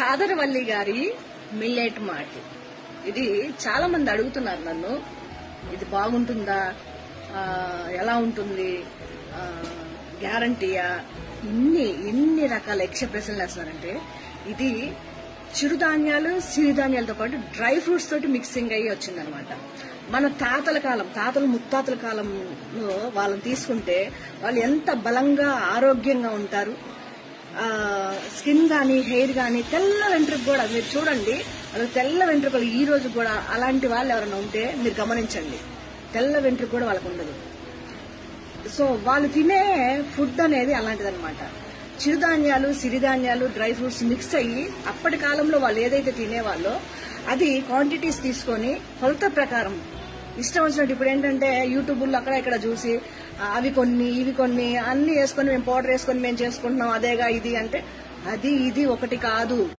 కాదరవల్లి గారి మిల్లెట్ మాటి. ఇది చాలా మంది అడుగుతున్నారు నన్ను, ఇది బాగుంటుందా, ఎలా ఉంటుంది, గ్యారంటీయా, ఎన్ని రకాల యక్ష ప్రశ్నలు వేస్తున్నారంటే, ఇది చిరుధాన్యాలు సిరిధాన్యాలతో పాటు డ్రై ఫ్రూట్స్ తోటి మిక్సింగ్ అయ్యి వచ్చిందనమాట. మన తాతలు ముత్తాతల కాలంలో వాళ్ళని తీసుకుంటే వాళ్ళు ఎంత బలంగా ఆరోగ్యంగా ఉంటారు. స్కిన్ గానీ హెయిర్ గానీ తెల్ల వెంట్రుక కూడా మీరు చూడండి, వాళ్ళకి తెల్ల వెంట్రుకలు ఈ రోజు కూడా అలాంటి వాళ్ళు ఎవరైనా ఉంటే మీరు గమనించండి, తెల్ల వెంట్రుక కూడా వాళ్ళకు ఉండదు. సో వాళ్ళు తినే ఫుడ్ అనేది అలాంటిదన్నమాట. చిరుధాన్యాలు సిరిధాన్యాలు డ్రై ఫ్రూట్స్ మిక్స్ అయ్యి అప్పటి కాలంలో వాళ్ళు ఏదైతే తినేవాళ్ళో అది క్వాంటిటీస్ తీసుకొని కొలత ప్రకారం ఇష్టం వచ్చినట్టు, ఇప్పుడు ఏంటంటే యూట్యూబ్లో అక్కడ ఇక్కడ చూసి అవి కొన్ని ఇవి కొన్ని అన్ని వేసుకొని మేము పౌడర్ వేసుకొని మేము చేసుకుంటున్నాం అదేగా ఇది అంటే, అది ఇది ఒకటి కాదు.